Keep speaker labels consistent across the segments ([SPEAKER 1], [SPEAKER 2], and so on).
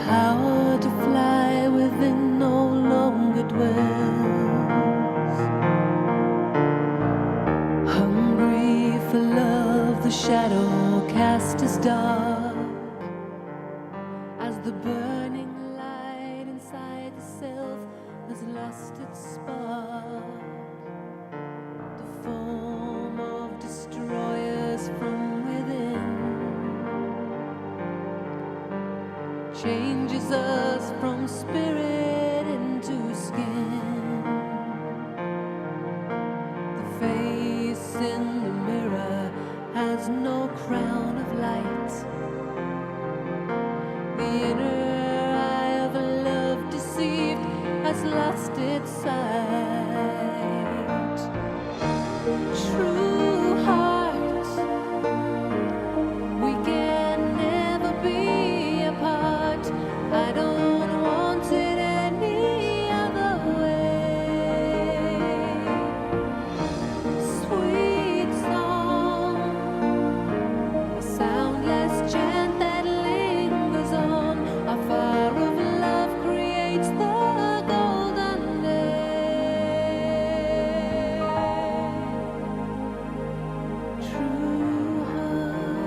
[SPEAKER 1] power to fly within no longer dwells. Hungry for love, the shadow cast is dark as the burning light inside the self has lost its spark. The form of destroyers from within changes us from spirit into skin. The face in the mirror has no crown of light. The inner eye of love deceived has lost its sight. True heart, we can never be apart. I don't want it any other way. Sweet song, a soundless chant that lingers on. A fire of love creates the golden day. True heart,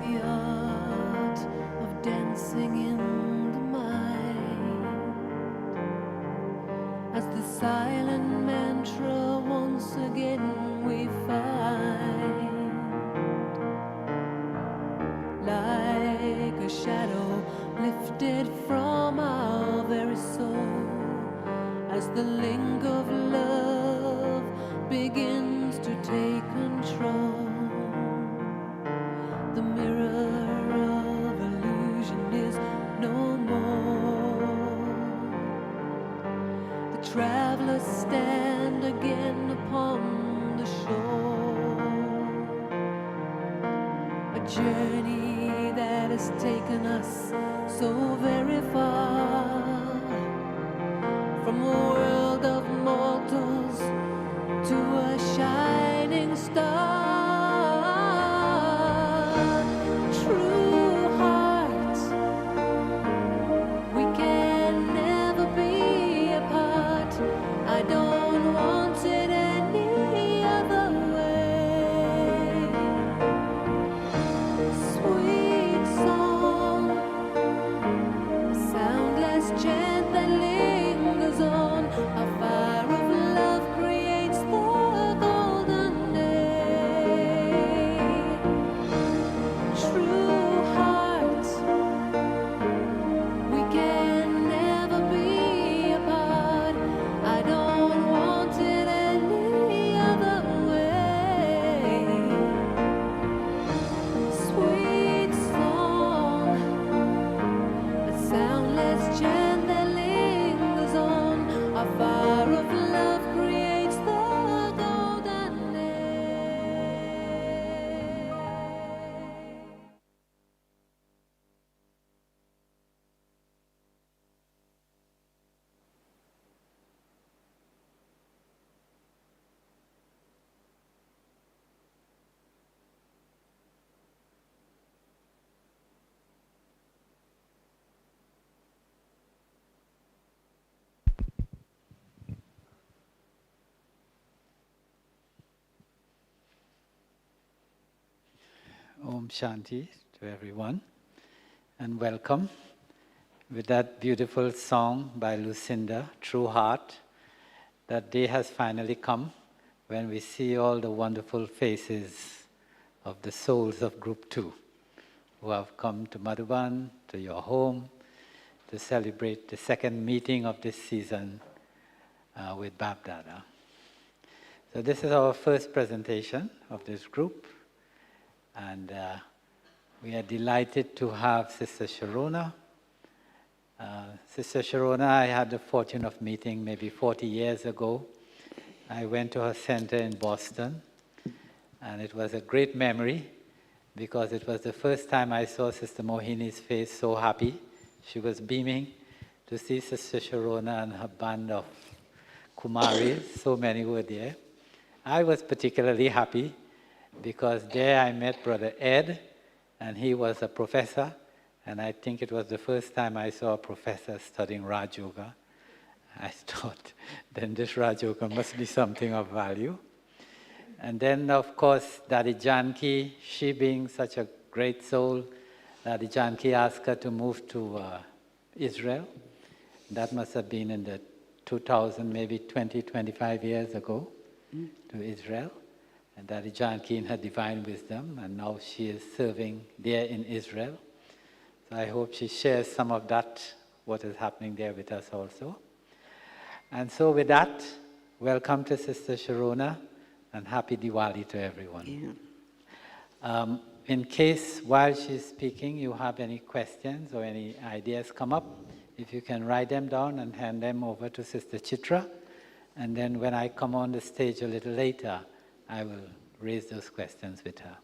[SPEAKER 1] the art of dancing in the mind as the silent mantra once again we find, like a shadow lifted from our very soul as the link of love begins to take control. The mirror of illusion is no more. The travelers stand again upon the shore. A journey that has taken us so very far from a world of mortals to a shining star. True heart, we can never be apart. I don't want it any other way. Sweet song, a soundless chant that lingers on. A fire of love creates the golden day. True heart, we can never be apart. I don't want it any other way. Sweet song, a soundless chant that lingers on. A fire of love creates the golden day.
[SPEAKER 2] Om Shanti to everyone, and welcome with that beautiful song by Lucinda, True Heart. That day has finally come when we see all the wonderful faces of the souls of Group 2 who have come to Madhuban, to your home, to celebrate the second meeting of this season with Bab Dada. So this is our first presentation of this group. And we are delighted to have Sister Sharona. Sister Sharona, I had the fortune of meeting maybe 40 years ago. I went to her center in Boston, and it was a great memory because it was the first time I saw Sister Mohini's face so happy. She was beaming to see Sister Sharona and her band of Kumaris, so many were there. I was particularly happy because there I met Brother Ed, and he was a professor, and I think it was the first time I saw a professor studying Raj Yoga. I thought, then this Raj Yoga must be something of value. And then, of course, Daddy Janki, she being such a great soul, Daddy Janki asked her to move to Israel. That must have been in the 2000, maybe 20, 25 years ago, to Israel. And Daddy Janki in her divine wisdom, and now she is serving there in Israel. So I hope she shares some of that, what is happening there with us also. And so with that, welcome to Sister Sharona, and happy Diwali to everyone.
[SPEAKER 3] Yeah.
[SPEAKER 2] In case while she's speaking you have any questions or any ideas come up, if you can write them down and hand them over to Sister Chitra, and then when I come on the stage a little later, I will raise those questions with her.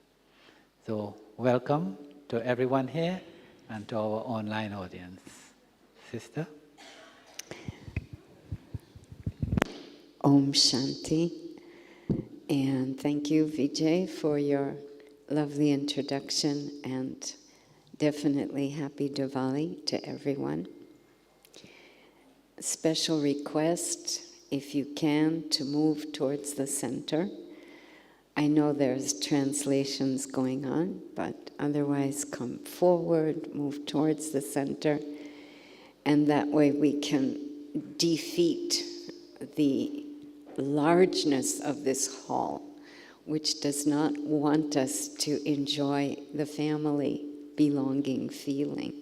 [SPEAKER 2] So welcome to everyone here and to our online audience. Sister?
[SPEAKER 3] Om Shanti. And thank you, Vijay, for your lovely introduction, and definitely happy Diwali to everyone. Special request, if you can, to move towards the center. I know there's translations going on, but otherwise come forward, move towards the center, and that way we can defeat the largeness of this hall, which does not want us to enjoy the family belonging feeling.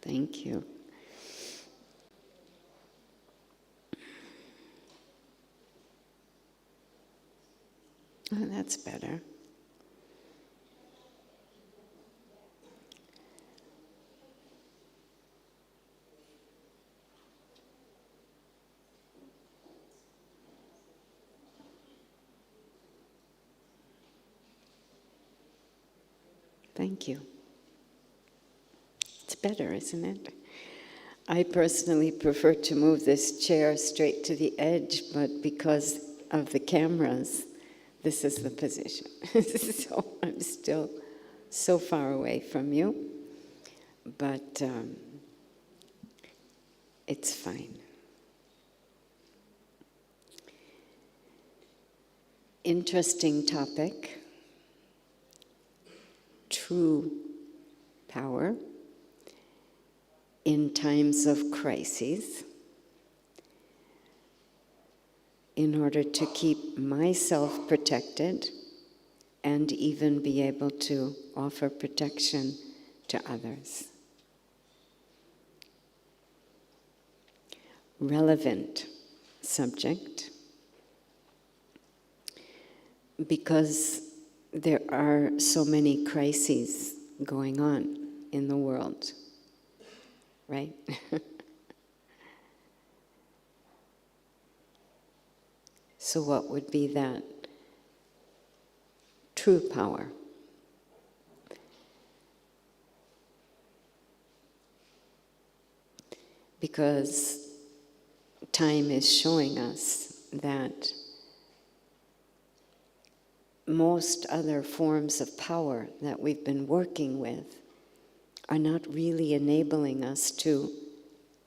[SPEAKER 3] Thank you. Oh, that's better. Thank you. It's better, isn't it? I personally prefer to move this chair straight to the edge, but because of the cameras, this is the position. So I'm still so far away from you, but it's fine. Interesting topic. True power in times of crises, in order to keep myself protected and even be able to offer protection to others. Relevant subject, because there are so many crises going on in the world, right? So what would be that true power? Because time is showing us that most other forms of power that we've been working with are not really enabling us to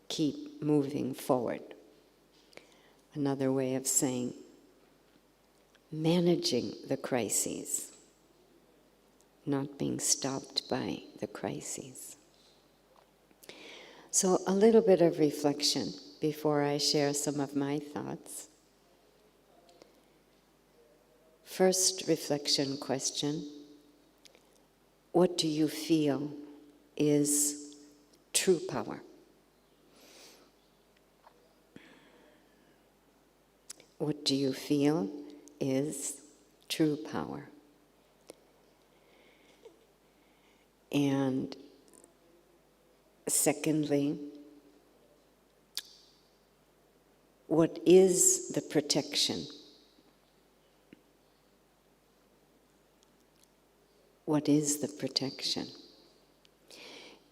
[SPEAKER 3] keep moving forward. Another way of saying, managing the crises, not being stopped by the crises. So a little bit of reflection before I share some of my thoughts. First reflection question: what do you feel is true power? What do you feel is true power? And secondly, what is the protection What is the protection?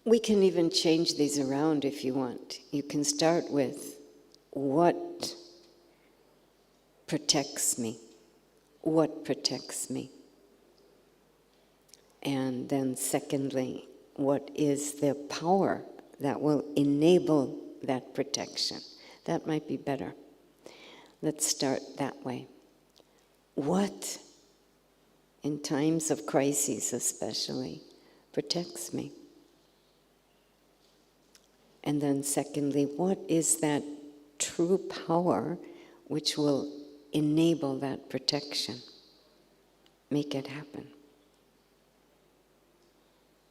[SPEAKER 3] We can even change these around if you want. You can start with, what protects me? What protects me? And then secondly, what is the power that will enable that protection? That might be better. Let's start that way. What, in times of crises especially, protects me? And then secondly, what is that true power which will enable that protection? Make it happen.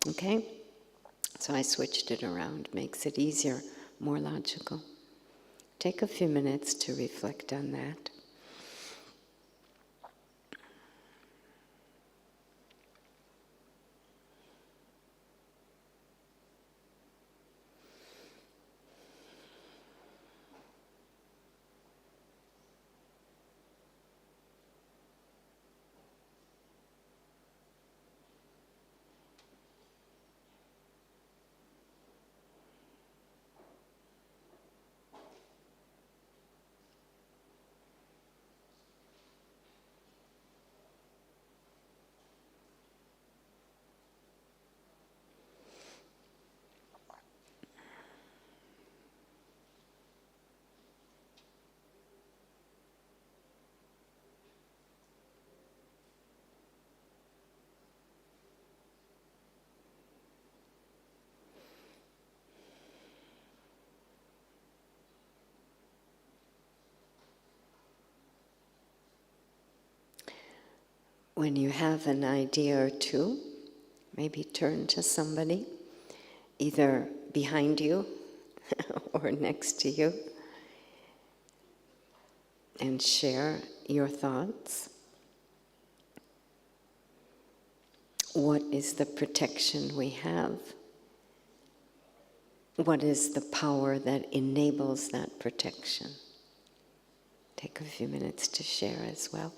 [SPEAKER 3] Okay? So I switched it around, makes it easier, more logical. Take a few minutes to reflect on that. When you have an idea or two, maybe turn to somebody, either behind you or next to you, and share your thoughts. What is the protection we have? What is the power that enables that protection? Take a few minutes to share as well.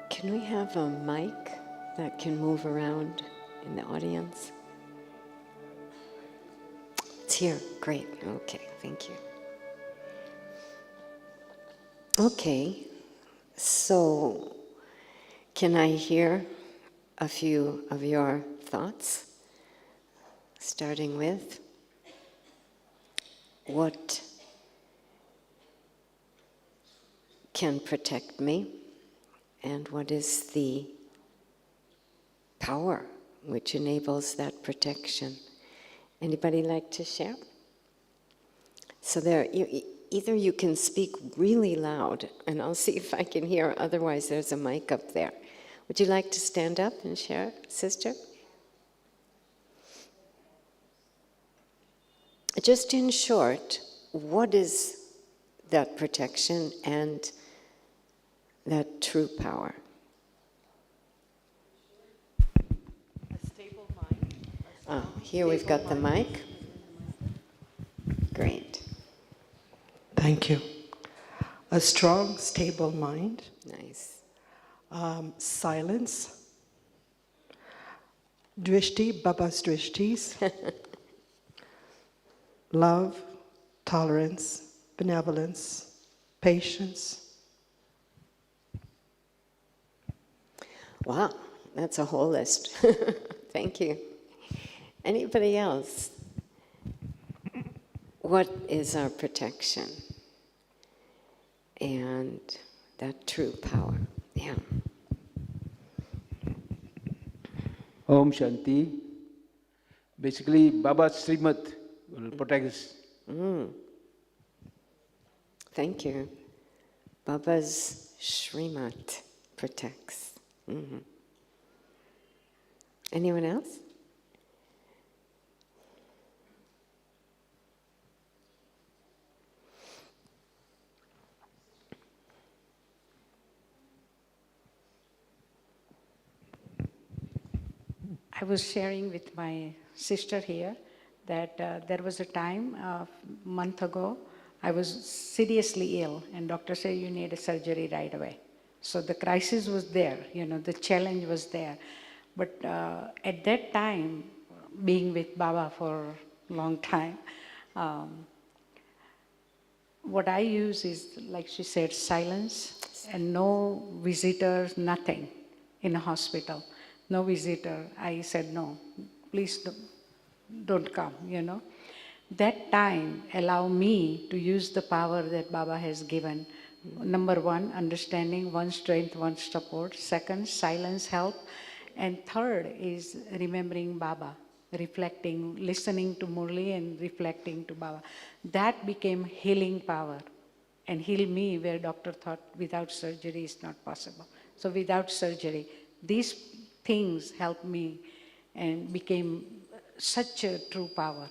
[SPEAKER 3] Can we have a mic that can move around in the audience? It's here. Great. Okay, thank you. Okay, so Can I hear a few of your thoughts? Starting with, what can protect me, and what is the power which enables that protection? Anybody like to share? So there, either you can speak really loud, and I'll see if I can hear, otherwise there's a mic up there. Would you like to stand up and share, sister? Just in short, what is that protection and that true power?
[SPEAKER 4] A stable mind.
[SPEAKER 3] Here we've got the mic. Great.
[SPEAKER 4] Thank you. A strong, stable mind.
[SPEAKER 3] Nice.
[SPEAKER 4] Silence. Drishti, Baba's drishtis. Love, tolerance, benevolence, patience.
[SPEAKER 3] Wow, that's a whole list. Thank you. Anybody else? What is our protection? And that true power. Yeah.
[SPEAKER 5] Om Shanti. Basically, Baba's Srimad will protect us.
[SPEAKER 3] Thank you. Baba's Srimad protects. Anyone else?
[SPEAKER 6] I was sharing with my sister here that there was a time, a month ago, I was seriously ill, and doctor said you need a surgery right away. So the crisis was there, the challenge was there. But at that time, being with Baba for a long time, what I use is, like she said, silence and no visitors, nothing in a hospital. No visitor. I said, no, please don't come, That time allow me to use the power that Baba has given. Number one, understanding, one strength, one support. Second, silence help. And third is remembering Baba, reflecting, listening to Murli and reflecting to Baba. That became healing power and heal me where doctor thought without surgery is not possible. So without surgery, these things helped me and became such a true power,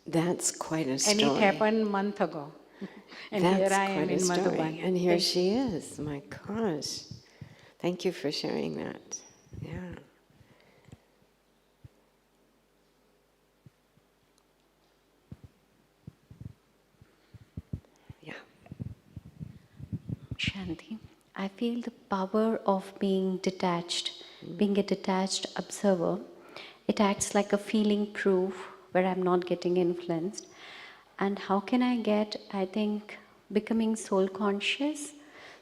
[SPEAKER 3] That's quite a story.
[SPEAKER 6] And it happened a month ago. And
[SPEAKER 3] That's
[SPEAKER 6] here I am
[SPEAKER 3] quite a
[SPEAKER 6] in
[SPEAKER 3] story.
[SPEAKER 6] Madhuban.
[SPEAKER 3] And here she is. My gosh. Thank you for sharing that. Yeah. Yeah.
[SPEAKER 7] Shanti, I feel the power of being detached, being a detached observer. It acts like a feeling proof where I'm not getting influenced. And how can I get, I think, becoming soul conscious,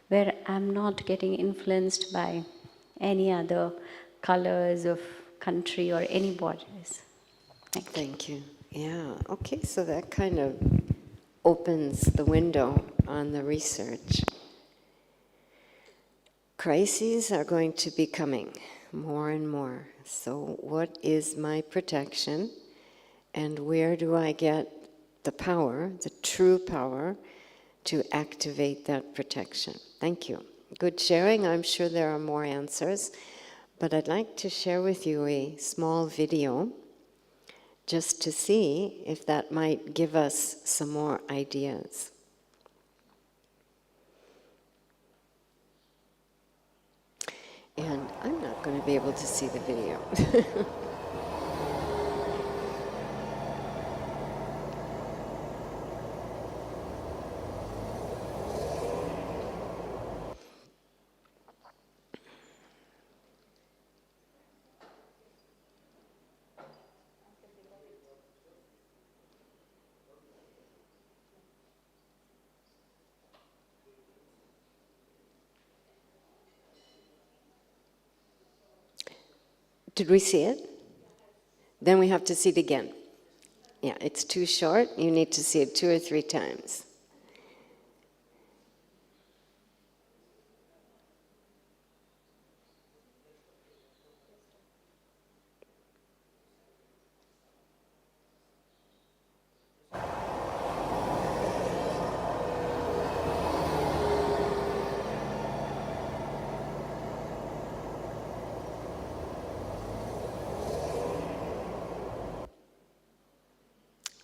[SPEAKER 7] where I'm not getting influenced by any other colors of country or any borders.
[SPEAKER 3] Thank you. Yeah. Okay, so that kind of opens the window on the research. Crises are going to be coming more and more. So what is my protection, and where do I get the power, the true power, to activate that protection? Thank you. Good sharing. I'm sure there are more answers, but I'd like to share with you a small video just to see if that might give us some more ideas. And I'm not going to be able to see the video. Did we see it? Then we have to see it again. Yeah, it's too short. You need to see it 2 or 3 times.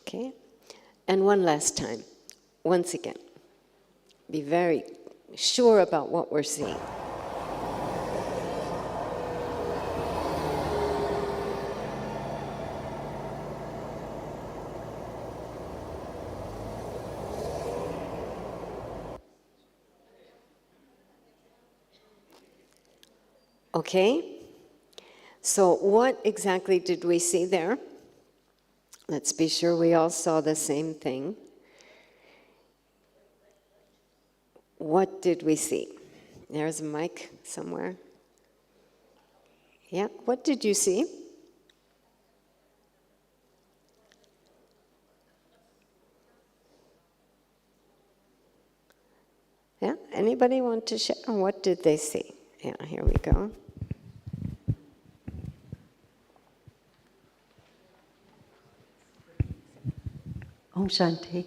[SPEAKER 3] Okay, and one last time, once again. Be very sure about what we're seeing. Okay, so what exactly did we see there? Let's be sure we all saw the same thing. What did we see? There's a mic somewhere. Yeah, what did you see? Yeah, anybody want to share? What did they see? Yeah, here we go.
[SPEAKER 8] Om Shanti.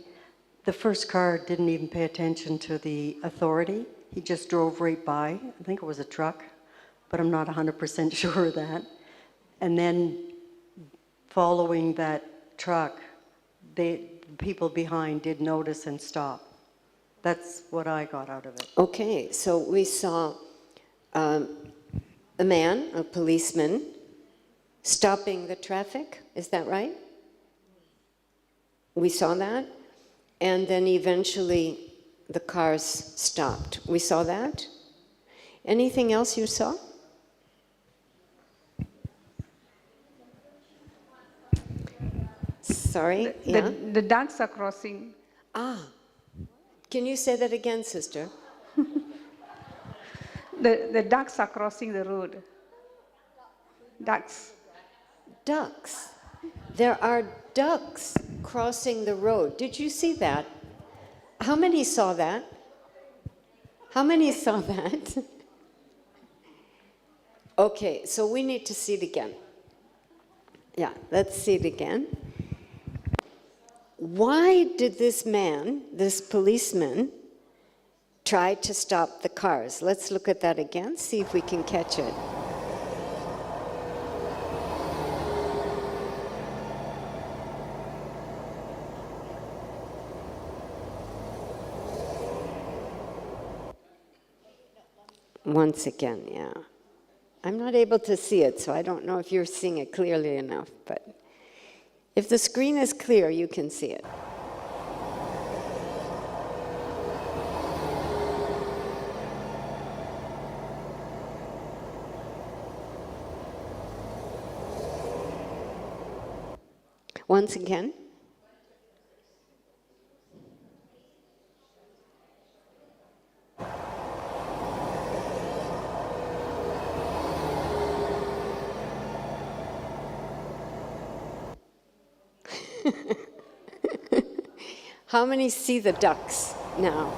[SPEAKER 8] The first car didn't even pay attention to the authority. He just drove right by. I think it was a truck, but I'm not 100% sure of that. And then following that truck, the people behind did notice and stop. That's what I got out of it.
[SPEAKER 3] Okay, so we saw a man, a policeman, stopping the traffic. Is that right? We saw that, and then eventually the cars stopped. We saw that. Anything else you saw? Sorry, yeah?
[SPEAKER 6] The ducks are crossing.
[SPEAKER 3] Ah, can you say that again, sister?
[SPEAKER 6] The ducks are crossing the road. Ducks.
[SPEAKER 3] Ducks. There are ducks crossing the road. Did you see that? How many saw that? How many saw that? Okay, so we need to see it again. Yeah, let's see it again. Why did this man, this policeman, try to stop the cars? Let's look at that again, see if we can catch it. Once again, yeah. I'm not able to see it, so I don't know if you're seeing it clearly enough, but if the screen is clear, you can see it. Once again. How many see the ducks now?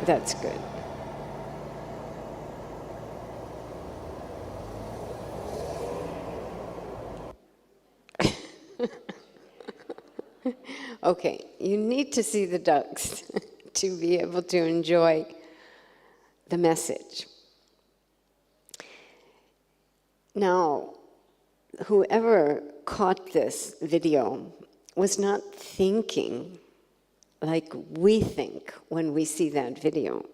[SPEAKER 3] That's good. Okay, you need to see the ducks to be able to enjoy the message. Now, whoever caught this video was not thinking like we think when we see that video.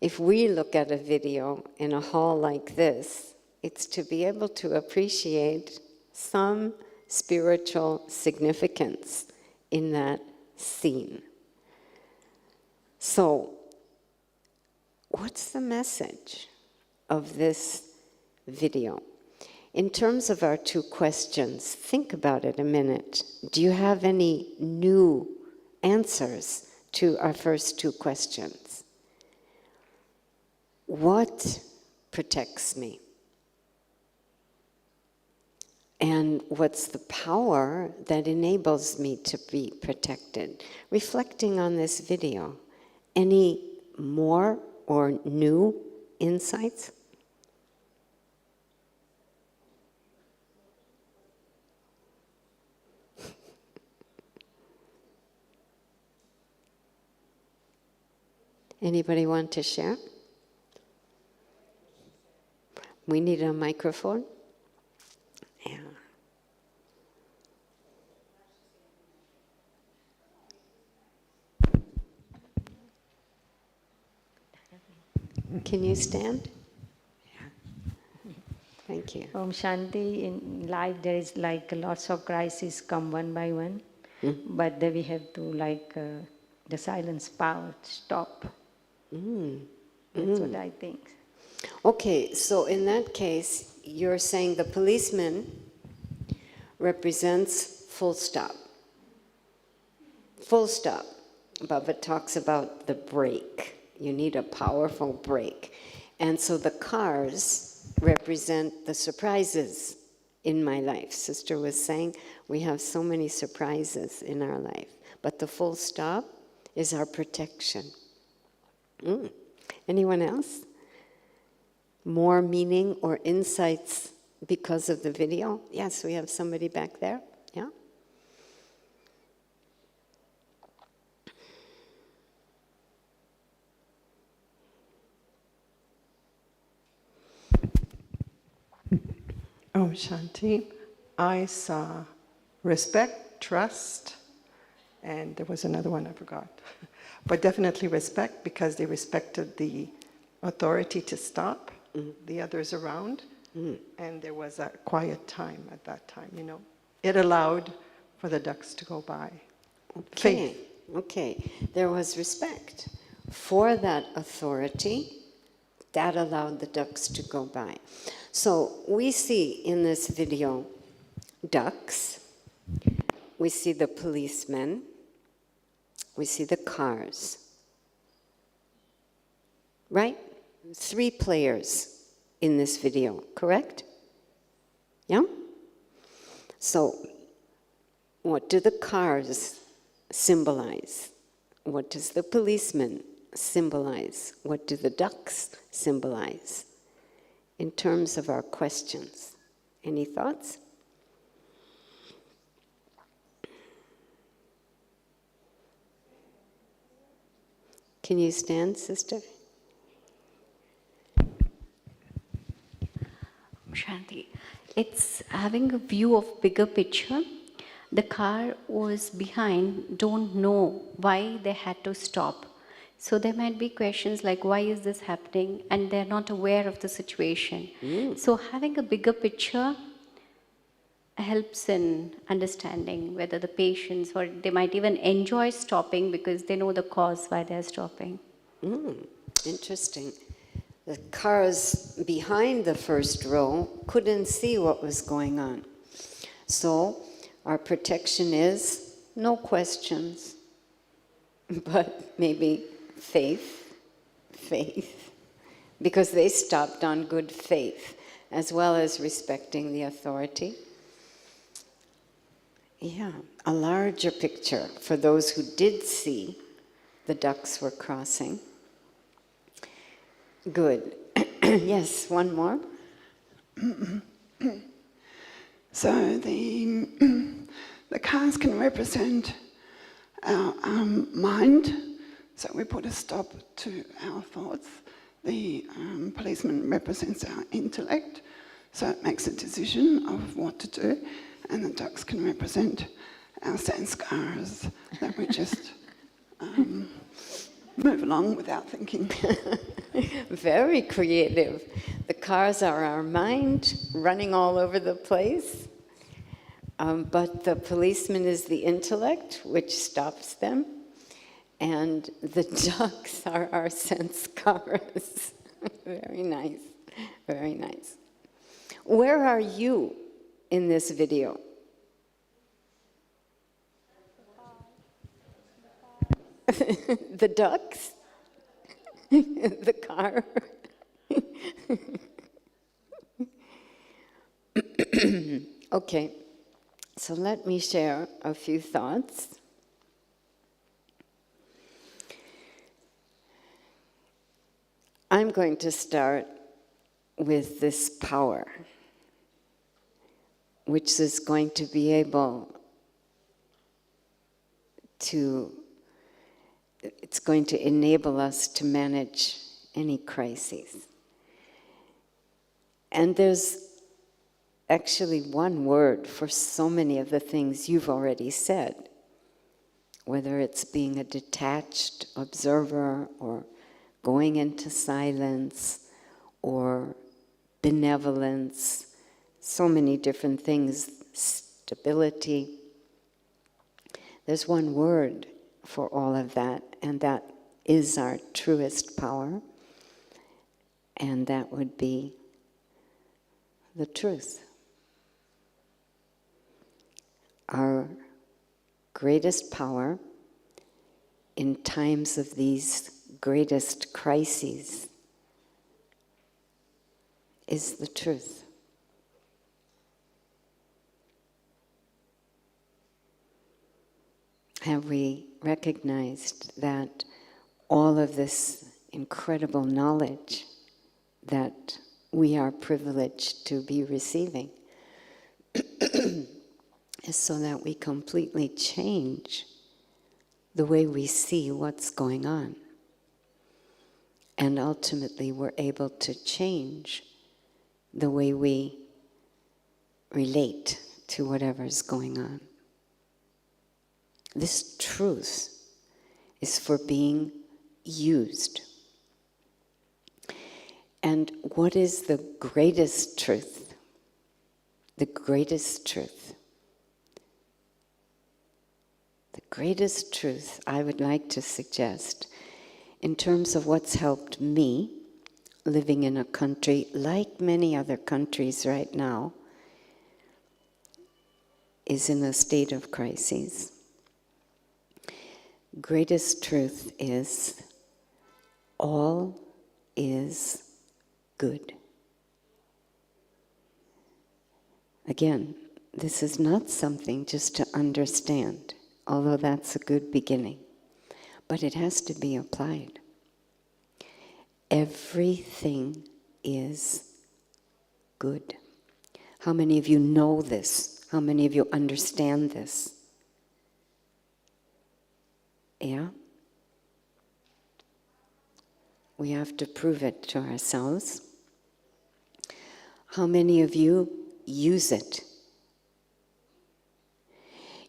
[SPEAKER 3] If we look at a video in a hall like this, it's to be able to appreciate some spiritual significance in that scene. So, what's the message of this video? In terms of our 2 questions, think about it a minute. Do you have any new answers to our first 2 questions? What protects me? And what's the power that enables me to be protected? Reflecting on this video, any more or new insights? Anybody want to share? We need a microphone. Yeah. Can you stand? Yeah. Thank you.
[SPEAKER 9] Om Shanti, in life there is like lots of crises come one by one, but then we have to like the silence power stop. That's what I think.
[SPEAKER 3] Okay, so in that case, you're saying the policeman represents full stop. Full stop. Baba talks about the brake. You need a powerful brake. And so the cars represent the surprises in my life. Sister was saying we have so many surprises in our life. But the full stop is our protection. Anyone else? More meaning or insights because of the video? Yes, we have somebody back there. Yeah?
[SPEAKER 4] Om Shanti. I saw respect, trust, and there was another one I forgot. But definitely respect, because they respected the authority to stop the others around. And there was a quiet time at that time, you know. It allowed for the ducks to go by.
[SPEAKER 3] Okay, okay. There was respect for that authority that allowed the ducks to go by. So we see in this video ducks, we see the policemen, we see the cars, right? 3 players in this video, correct? Yeah? So what do the cars symbolize? What does the policeman symbolize? What do the ducks symbolize? In terms of our questions, any thoughts? Can you stand, sister?
[SPEAKER 7] Shanti, it's having a view of bigger picture. The car was behind, don't know why they had to stop. So there might be questions like, why is this happening? And they're not aware of the situation. So having a bigger picture helps in understanding whether the patients, or they might even enjoy stopping because they know the cause why they're stopping.
[SPEAKER 3] Interesting. The cars behind the first row couldn't see what was going on. So our protection is no questions, but maybe faith, because they stopped on good faith, as well as respecting the authority. Yeah, a larger picture for those who did see the ducks were crossing. Good. Yes, one more.
[SPEAKER 10] So the cars can represent our mind, so we put a stop to our thoughts. The policeman represents our intellect, so it makes a decision of what to do, and the ducks can represent our sanskars, that we just move along without thinking.
[SPEAKER 3] Very creative. The cars are our mind, running all over the place. But the policeman is the intellect, which stops them. And the ducks are our sanskars. Very nice, very nice. Where are you in this video? The ducks? The car? Okay, so let me share a few thoughts. I'm going to start with this power, which is going to be able to, it's going to enable us to manage any crises. And there's actually one word for so many of the things you've already said, whether it's being a detached observer or going into silence or benevolence, so many different things, stability. There's one word for all of that, and that is our truest power, and that would be the truth. Our greatest power in times of these greatest crises is the truth. Have we recognized that all of this incredible knowledge that we are privileged to be receiving is so that we completely change the way we see what's going on. And ultimately we're able to change the way we relate to whatever's going on. This truth is for being used. And what is the greatest truth? The greatest truth. The greatest truth I would like to suggest, in terms of what's helped me, living in a country like many other countries right now, is in a state of crisis. Greatest truth is, all is good. Again, this is not something just to understand, although that's a good beginning, but it has to be applied. Everything is good. How many of you know this? How many of you understand this? Yeah? We have to prove it to ourselves. How many of you use it?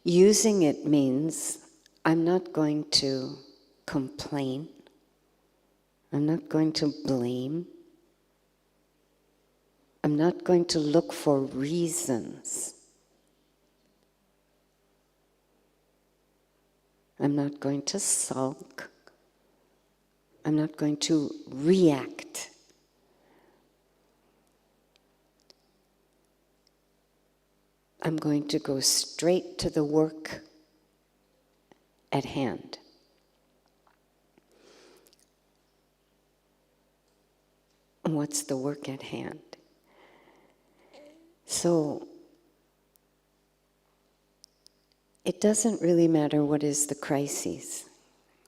[SPEAKER 3] Using it means I'm not going to complain. I'm not going to blame. I'm not going to look for reasons. I'm not going to sulk. I'm not going to react. I'm going to go straight to the work at hand. And what's the work at hand? So, it doesn't really matter what is the crisis.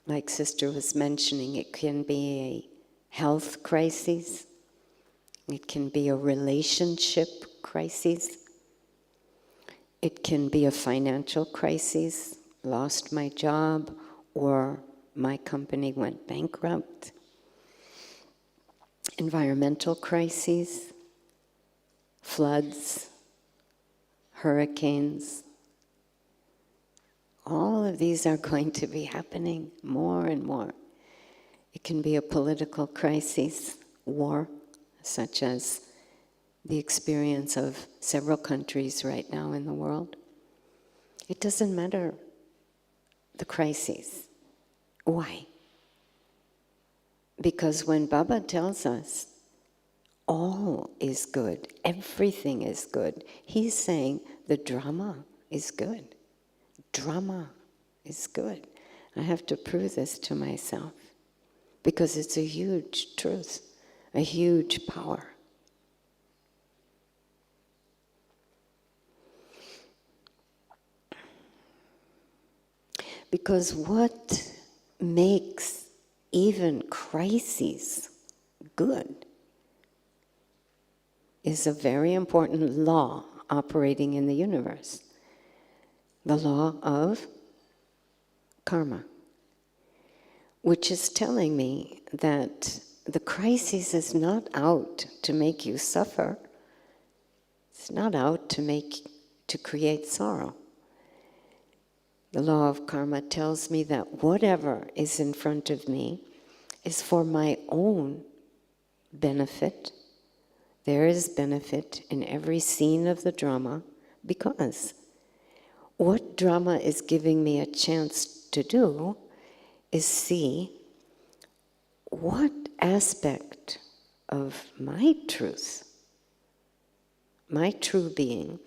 [SPEAKER 3] Like Sister was mentioning, it can be a health crisis. It can be a relationship crisis. It can be a financial crisis, lost my job, or my company went bankrupt. Environmental crises, floods, hurricanes. All of these are going to be happening more and more. It can be a political crisis, war, such as the experience of several countries right now in the world. It doesn't matter the crises. Why? Because when Baba tells us all is good, everything is good, he's saying the drama is good. Drama is good. I have to prove this to myself because it's a huge truth, a huge power. Because what makes even crises good is a very important law operating in the universe. The law of karma, which is telling me that the crisis is not out to make you suffer. It's not out to create sorrow. The law of karma tells me that whatever is in front of me is for my own benefit. There is benefit in every scene of the drama, because what drama is giving me a chance to do is see what aspect of my truth, my true being,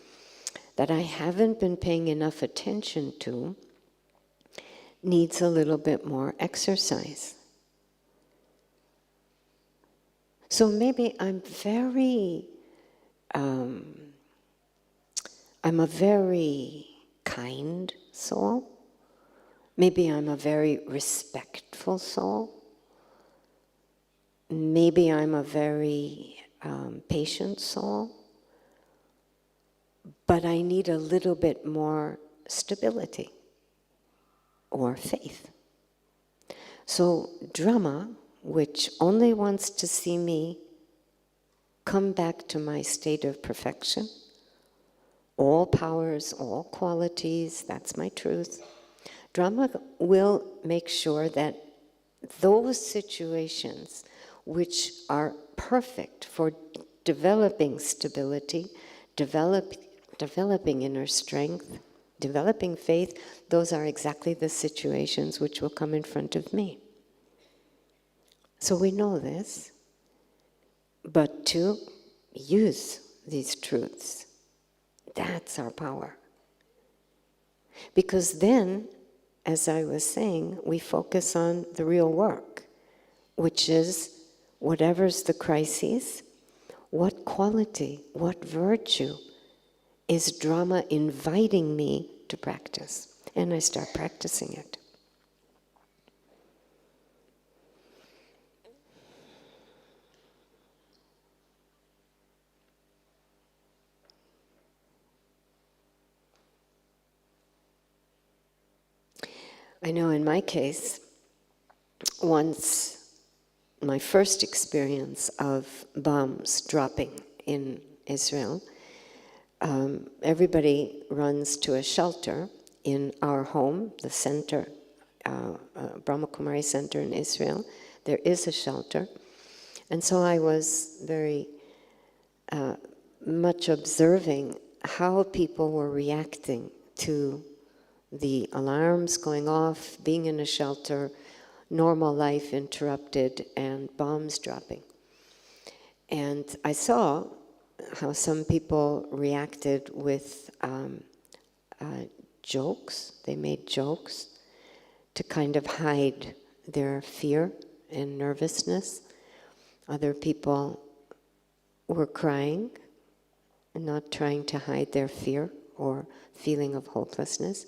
[SPEAKER 3] that I haven't been paying enough attention to, needs a little bit more exercise. So maybe I'm a very kind soul. Maybe I'm a very respectful soul. Maybe I'm a very patient soul. But I need a little bit more stability or faith. So drama, which only wants to see me come back to my state of perfection, all powers, all qualities, that's my truth. Drama will make sure that those situations which are perfect for developing stability, developing inner strength, developing faith, those are exactly the situations which will come in front of me. So we know this, but to use these truths, that's our power. Because then, as I was saying, we focus on the real work, which is whatever's the crisis, what quality, what virtue is drama inviting me to practice? And I start practicing it. I know in my case, once my first experience of bombs dropping in Israel, everybody runs to a shelter in our home, the center, Brahma Kumaris Center in Israel. There is a shelter. And so I was very much observing how people were reacting to the alarms going off, being in a shelter, normal life interrupted, and bombs dropping. And I saw how some people reacted with jokes. They made jokes to kind of hide their fear and nervousness. Other people were crying and not trying to hide their fear or feeling of hopelessness.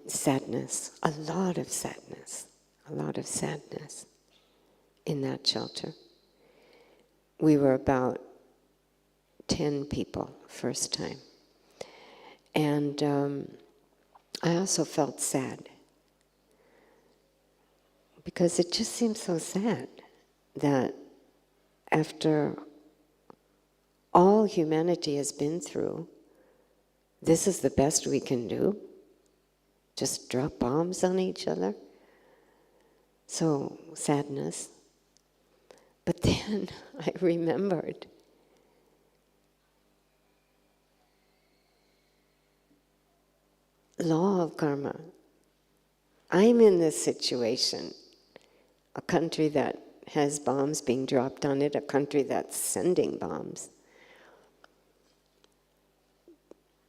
[SPEAKER 3] Sadness, a lot of sadness in that shelter. We were about 10 people first time. And I also felt sad, because it just seemed so sad that after all humanity has been through, this is the best we can do? Just drop bombs on each other? So, sadness. But then I remembered law of karma. I'm in this situation, a country that has bombs being dropped on it, a country that's sending bombs,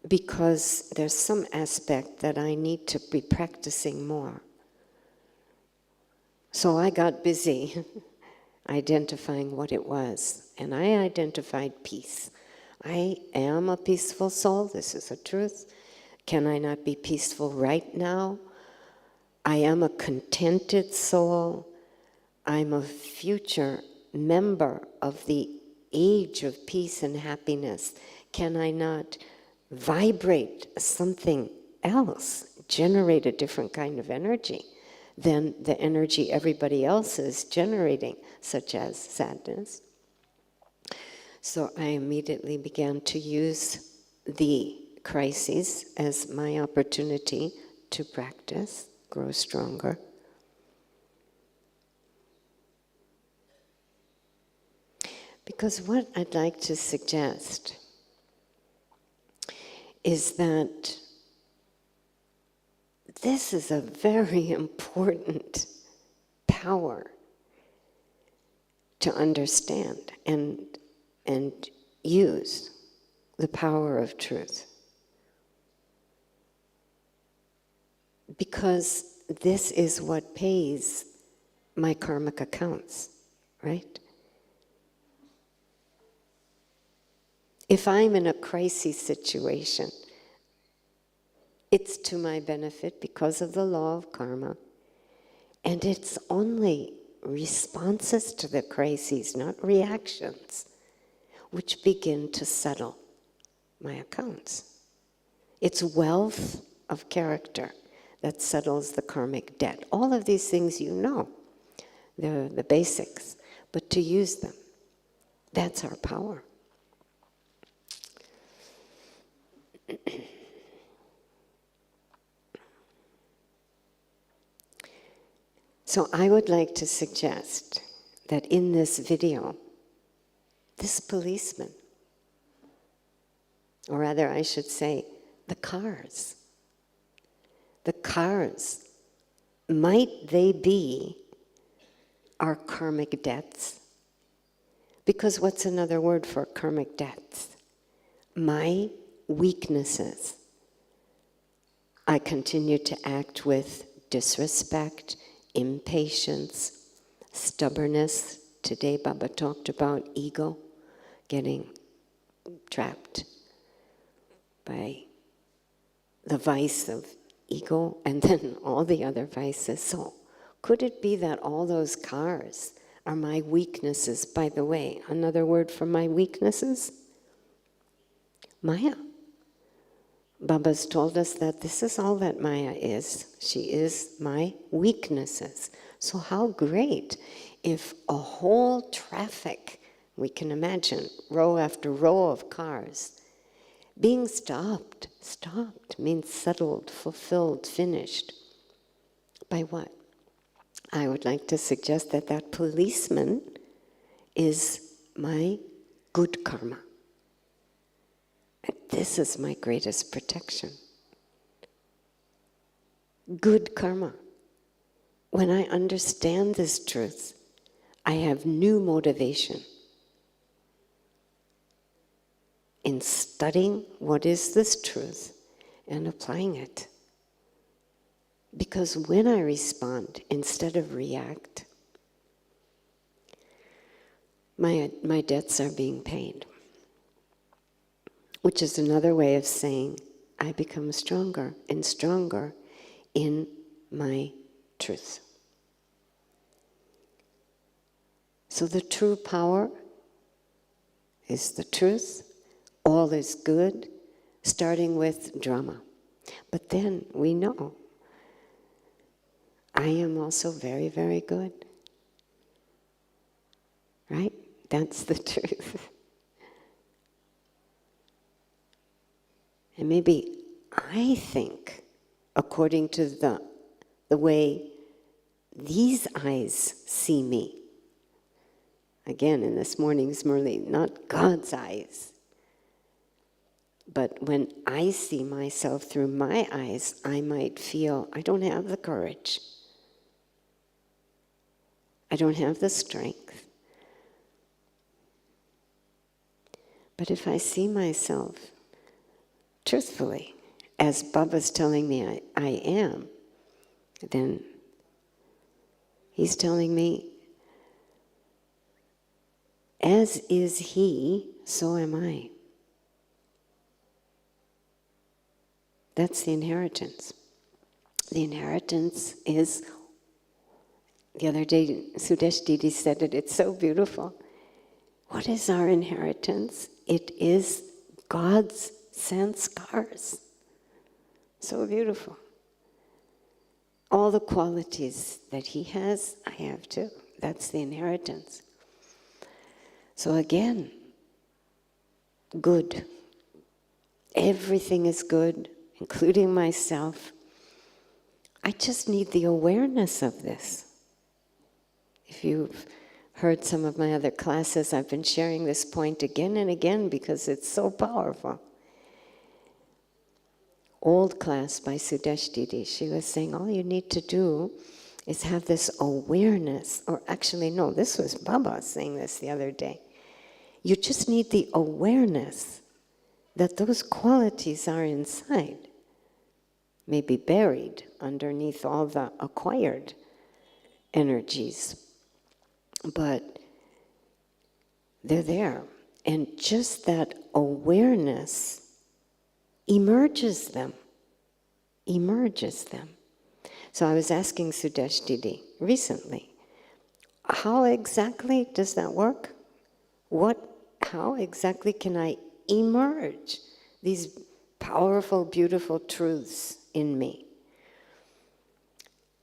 [SPEAKER 3] because there's some aspect that I need to be practicing more. So I got busy identifying what it was. And I identified peace. I am a peaceful soul. This is a truth. Can I not be peaceful right now? I am a contented soul. I'm a future member of the age of peace and happiness. Can I not vibrate something else, generate a different kind of energy than the energy everybody else is generating, such as sadness? So I immediately began to use the crises as my opportunity to practice, grow stronger. Because what I'd like to suggest is that this is a very important power to understand and use, the power of truth. Because this is what pays my karmic accounts, right? If I'm in a crisis situation, it's to my benefit because of the law of karma. And it's only responses to the crises, not reactions, which begin to settle my accounts. It's wealth of character that settles the karmic debt. All of these things you know, they're the basics, but to use them, that's our power. So I would like to suggest that in this video, this policeman, or rather I should say, the cars, might they be our karmic debts? Because what's another word for karmic debts? My weaknesses. I continue to act with disrespect, impatience, stubbornness. Today Baba talked about ego, getting trapped by the vice of ego and then all the other vices. So could it be that all those cars are my weaknesses? By the way, another word for my weaknesses? Maya. Baba's told us that this is all that Maya is. She is my weaknesses. So how great if a whole traffic, we can imagine, row after row of cars, being stopped means settled, fulfilled, finished. By what? I would like to suggest that that policeman is my good karma. And this is my greatest protection. Good karma. When I understand this truth, I have new motivation in studying what is this truth and applying it. Because when I respond instead of react, my debts are being paid. Which is another way of saying I become stronger and stronger in my truth. So the true power is the truth. All is good, starting with drama. But then we know I am also very, very good. Right? That's the truth. And maybe I think, according to the way these eyes see me, again in this morning's Murli, not God's eyes, but when I see myself through my eyes, I might feel I don't have the courage. I don't have the strength. But if I see myself truthfully, as Baba's telling me I am, then he's telling me as is he, so am I. That's the inheritance. The inheritance is, the other day Sudesh Didi said it, it's so beautiful. What is our inheritance? It is God's sanskars. So beautiful. All the qualities that he has, I have too. That's the inheritance. So again, good. Everything is good, including myself. I just need the awareness of this. If you've heard some of my other classes, I've been sharing this point again and again because it's so powerful. Old class by Sudesh Didi, she was saying all you need to do is have this awareness, or actually no, this was Baba saying this the other day. You just need the awareness that those qualities are inside, maybe buried underneath all the acquired energies, but they're there. And just that awareness emerges them. So I was asking Sudesh Didi recently, how exactly does that work? How exactly can I emerge these powerful, beautiful truths in me?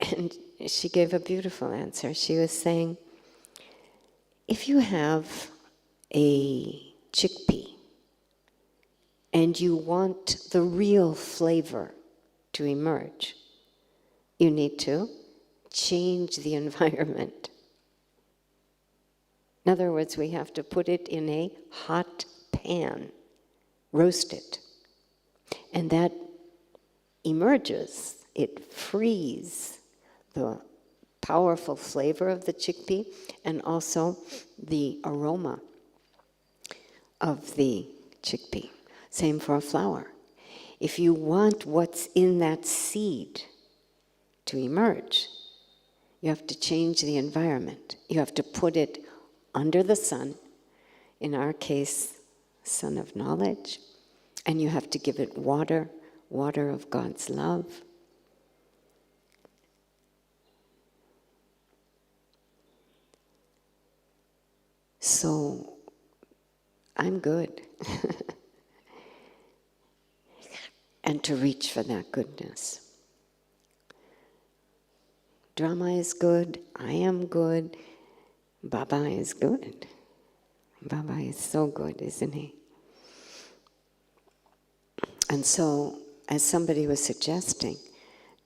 [SPEAKER 3] And she gave a beautiful answer. She was saying, if you have a chickpea and you want the real flavor to emerge, you need to change the environment. In other words, we have to put it in a hot pan, roast it, and that emerges, it frees the powerful flavor of the chickpea and also the aroma of the chickpea. Same for a flower. If you want what's in that seed to emerge, you have to change the environment. You have to put it under the sun, in our case, sun of knowledge, and you have to give it water, water of God's love. So, I'm good. And to reach for that goodness. Brahma is good, I am good, Baba is good. Baba is so good, isn't he? And so, as somebody was suggesting,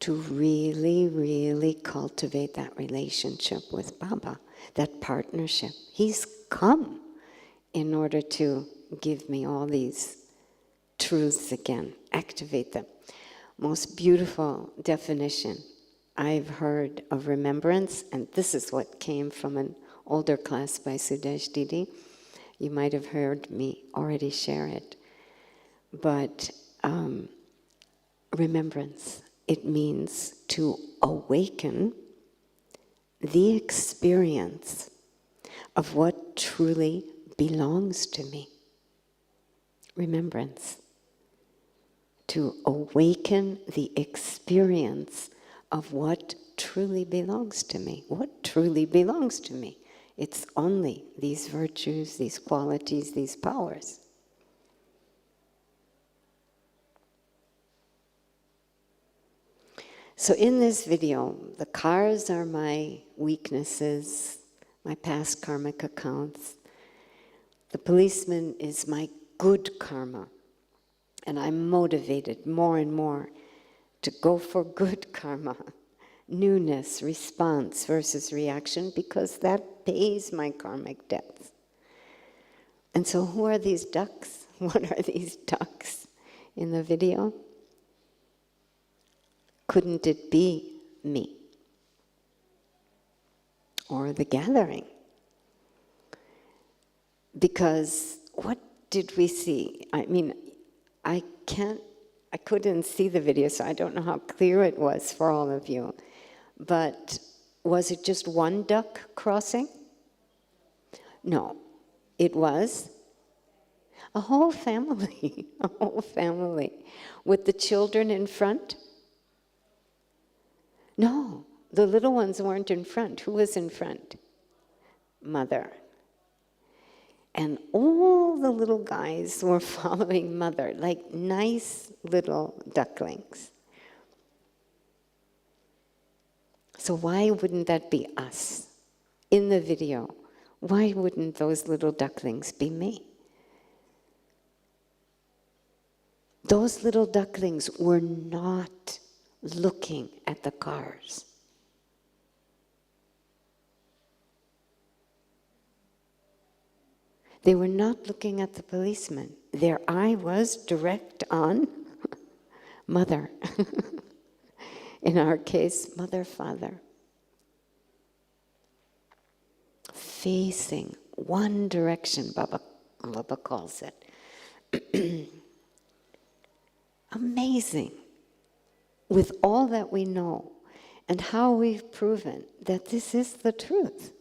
[SPEAKER 3] to really, really cultivate that relationship with Baba, that partnership. He's come in order to give me all these truths again, activate them. Most beautiful definition I've heard of remembrance, and this is what came from an older class by Sudesh Didi. You might have heard me already share it. But remembrance, it means to awaken the experience of what truly belongs to me. Remembrance. To awaken the experience of what truly belongs to me. What truly belongs to me? It's only these virtues, these qualities, these powers. So in this video, the cars are my weaknesses, my past karmic accounts. The policeman is my good karma. And I'm motivated more and more to go for good karma. Newness, response versus reaction, because that pays my karmic debts. And so who are these ducks? What are these ducks in the video? Couldn't it be me? Or the gathering? Because what did we see? I mean, I couldn't see the video, so I don't know how clear it was for all of you. But was it just one duck crossing? No. It was a whole family, a whole family, with the children in front. No, the little ones weren't in front. Who was in front? Mother. And all the little guys were following Mother, like nice little ducklings. So why wouldn't that be us? In the video, why wouldn't those little ducklings be me? Those little ducklings were not looking at the cars. They were not looking at the policeman. Their eye was direct on Mother. In our case, Mother, Father. Facing one direction, Baba calls it. Amazing. With all that we know and how we've proven that this is the truth.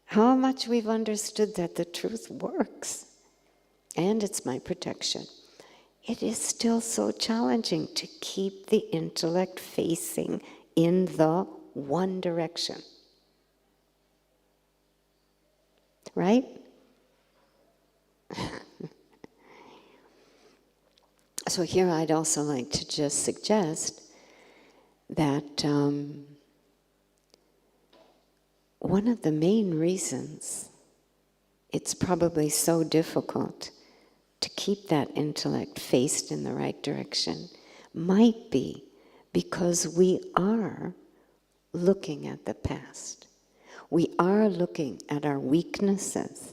[SPEAKER 3] How much we've understood that the truth works. And it's my protection. It is still so challenging to keep the intellect facing in the one direction. Right? So here I'd also like to just suggest that one of the main reasons it's probably so difficult to keep that intellect faced in the right direction might be because we are looking at the past. We are looking at our weaknesses.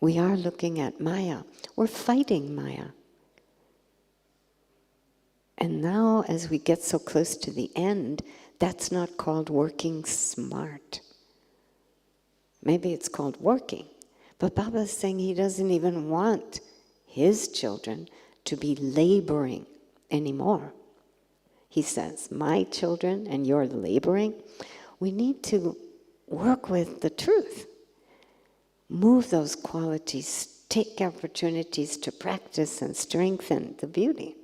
[SPEAKER 3] We are looking at Maya. We're fighting Maya. And now, as we get so close to the end, that's not called working smart. Maybe it's called working. But Baba is saying he doesn't even want his children to be laboring anymore. He says, my children and you're laboring. We need to work with the truth. Move those qualities, take opportunities to practice and strengthen the beauty.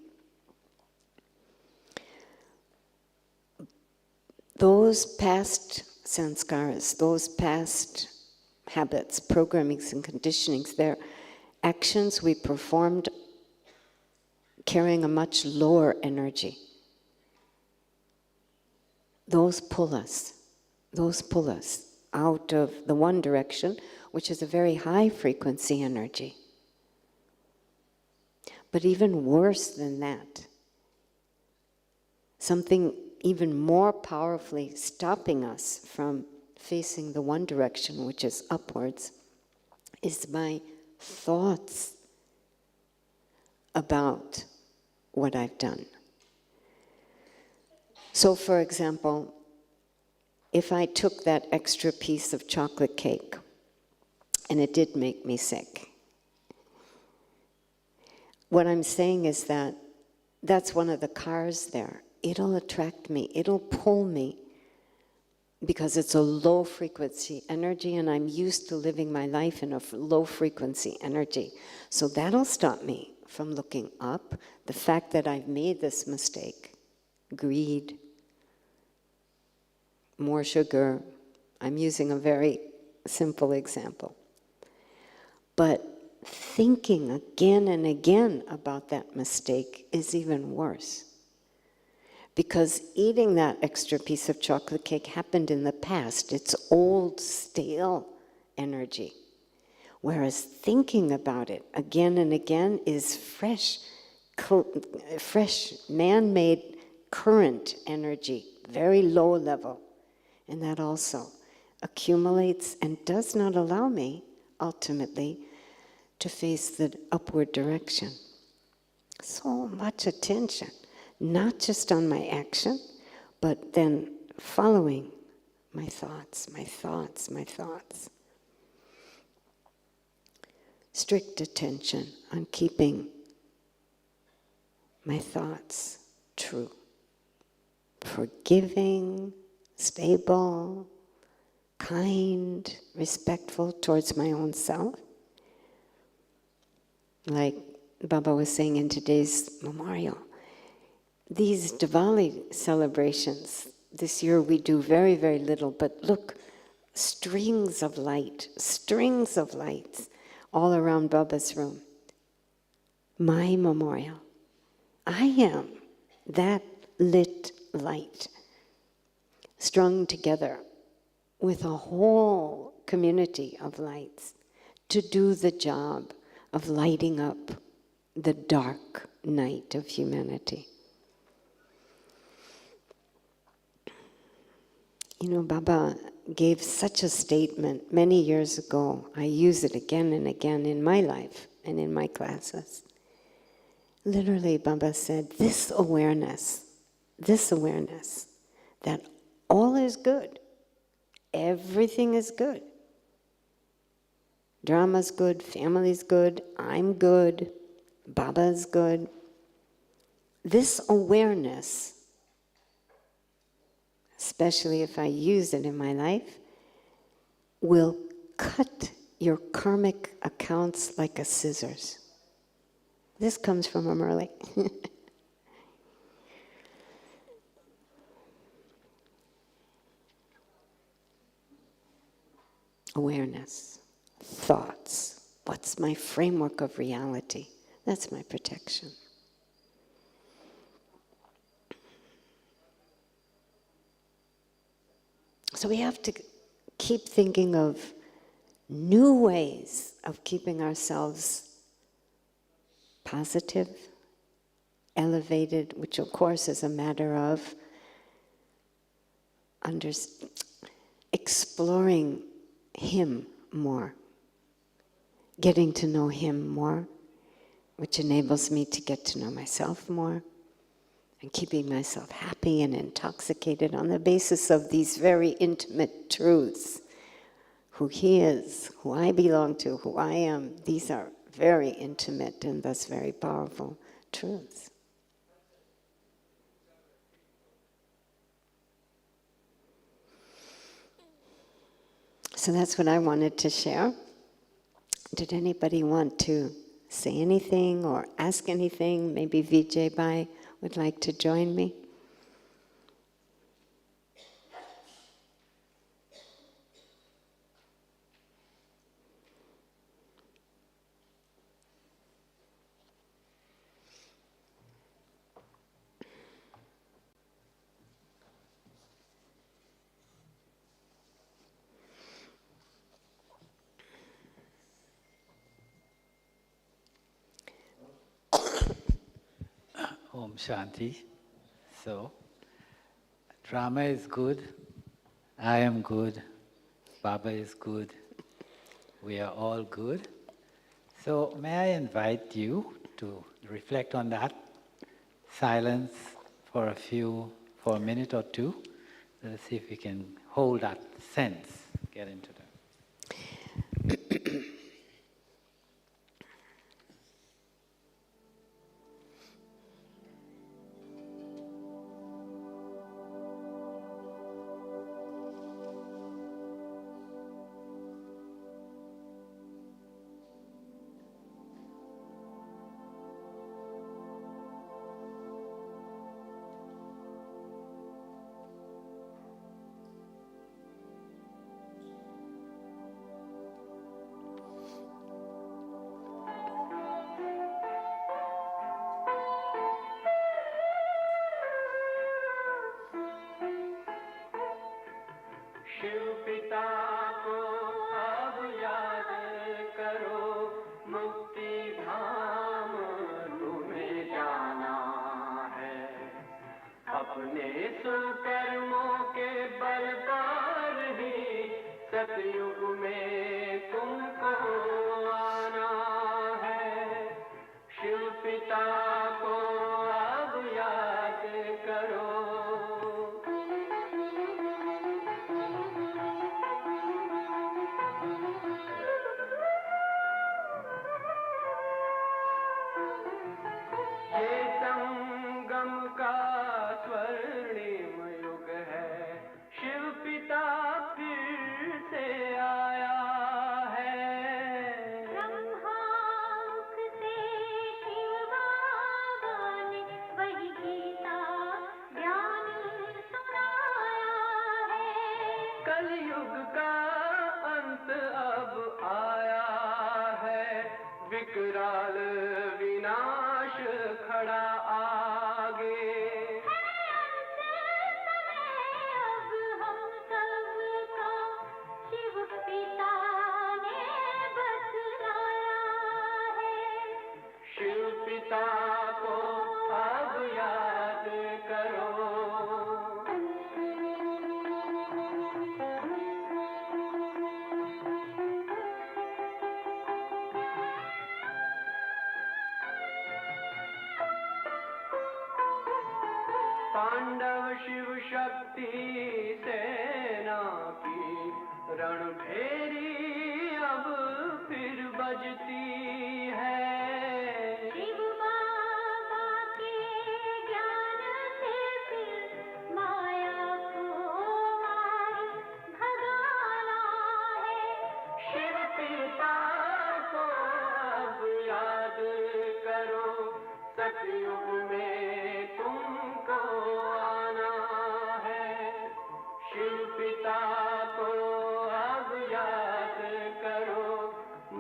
[SPEAKER 3] Those past sanskars, those past habits, programmings and conditionings, they're actions we performed carrying a much lower energy. Those pull us out of the one direction, which is a very high frequency energy. But even worse than that, something even more powerfully stopping us from facing the one direction, which is upwards, is my thoughts about what I've done. So, for example, if I took that extra piece of chocolate cake, and it did make me sick, what I'm saying is that that's one of the cars there. It'll attract me, it'll pull me, because it's a low frequency energy and I'm used to living my life in a low frequency energy. So that'll stop me from looking up. The fact that I've made this mistake, greed, more sugar, I'm using a very simple example. But thinking again and again about that mistake is even worse. Because eating that extra piece of chocolate cake happened in the past. It's old, stale energy. Whereas thinking about it again and again is fresh, man-made, current energy, very low level. And that also accumulates and does not allow me, ultimately, to face the upward direction. So much attention. Not just on my action, but then following my thoughts, my thoughts, my thoughts. Strict attention on keeping my thoughts true. Forgiving, stable, kind, respectful towards my own self. Like Baba was saying in today's memorial, these Diwali celebrations, this year we do very, very little, but look, strings of lights all around Baba's room. My memorial. I am that lit light, strung together with a whole community of lights to do the job of lighting up the dark night of humanity. You know, Baba gave such a statement many years ago. I use it again and again in my life and in my classes. Literally, Baba said, this awareness that all is good, everything is good. Drama's good, family's good, I'm good, Baba's good. This awareness, especially if I use it in my life, will cut your karmic accounts like a scissors. This comes from Amurli. Awareness, thoughts. What's my framework of reality? That's my protection. So we have to keep thinking of new ways of keeping ourselves positive, elevated, which of course is a matter of exploring Him more, getting to know Him more, which enables me to get to know myself more, and keeping myself happy and intoxicated on the basis of these very intimate truths. Who He is, who I belong to, who I am, these are very intimate and thus very powerful truths. So that's what I wanted to share. Did anybody want to say anything or ask anything? Maybe Vijay Bhai would like to join me.
[SPEAKER 2] Om Shanti. So, drama is good, I am good, Baba is good, we are all good. So may I invite you to reflect on that, silence for a minute or two. Let's see if we can hold that sense, get into that.
[SPEAKER 11] विकराल विनाश खड़ा आगे शिव पिता को अब याद करो पांडव शिव शक्ति सेना की रणभेरी अब फिर बजती है शिव बाबा के ज्ञान से फिर माया को मार भगाना है शिव पिता को अब याद करो सतयुग में तुमको आना है शिव पिता को अब याद करो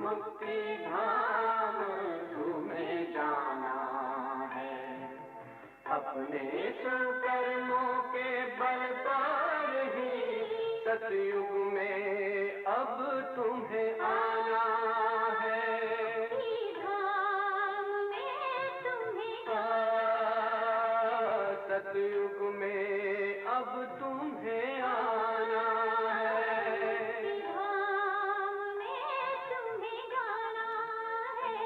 [SPEAKER 11] मुक्ति धाम तुम्हें जाना है अपने कर्मों के बल पर ही सतयुग में अब तुम्हें आना है सतयुग में अब तुम्हें आना है धाम में तुम्हें गाना है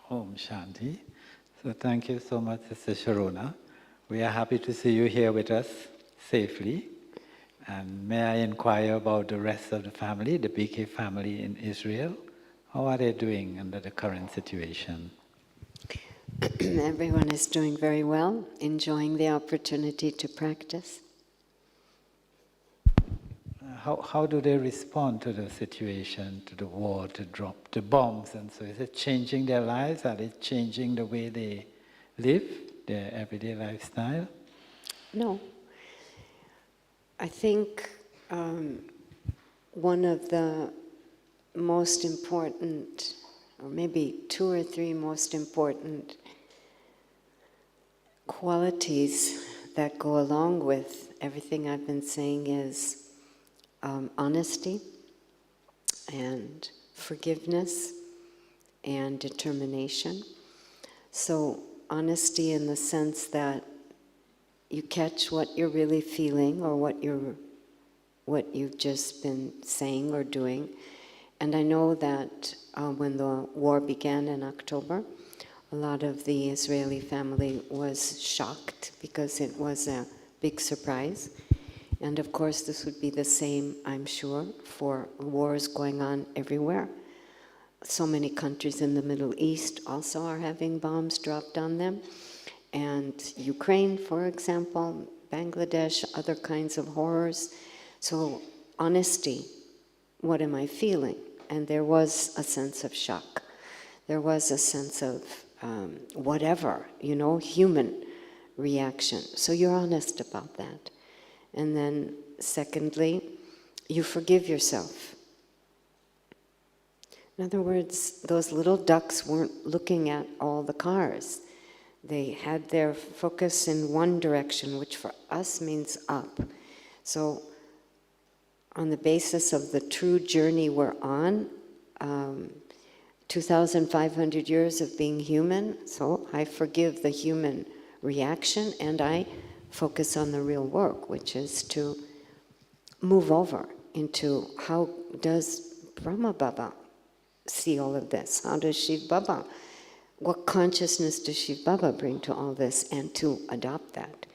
[SPEAKER 2] Om Shanti. So thank you so much, Sister Sharona. We are happy to see you here with us safely. And may I inquire about the rest of the family, the BK family in Israel? How are they doing under the current situation?
[SPEAKER 3] Everyone is doing very well, enjoying the opportunity to practice.
[SPEAKER 2] How do they respond to the situation, to the war, to drop the bombs? And so is it changing their lives? Are they changing the way they live, their everyday lifestyle?
[SPEAKER 3] No. I think one of the most important, or maybe two or three most important qualities that go along with everything I've been saying is honesty and forgiveness and determination. So honesty in the sense that you catch what you're really feeling or what you've just been saying or doing. And I know that when the war began in October, a lot of the Israeli family was shocked because it was a big surprise. And of course, this would be the same, I'm sure, for wars going on everywhere. So many countries in the Middle East also are having bombs dropped on them. And Ukraine, for example, Bangladesh, other kinds of horrors. So honesty, what am I feeling? And there was a sense of shock. There was a sense of whatever, human reaction. So you're honest about that. And then secondly, you forgive yourself. In other words, those little ducks weren't looking at all the cars. They had their focus in one direction, which for us means up. So on the basis of the true journey we're on, 2,500 years of being human, so I forgive the human reaction and I focus on the real work, which is to move over into how does Brahma Baba see all of this? How does Shiv Baba, what consciousness does Shiv Baba bring to all this, and to adopt that?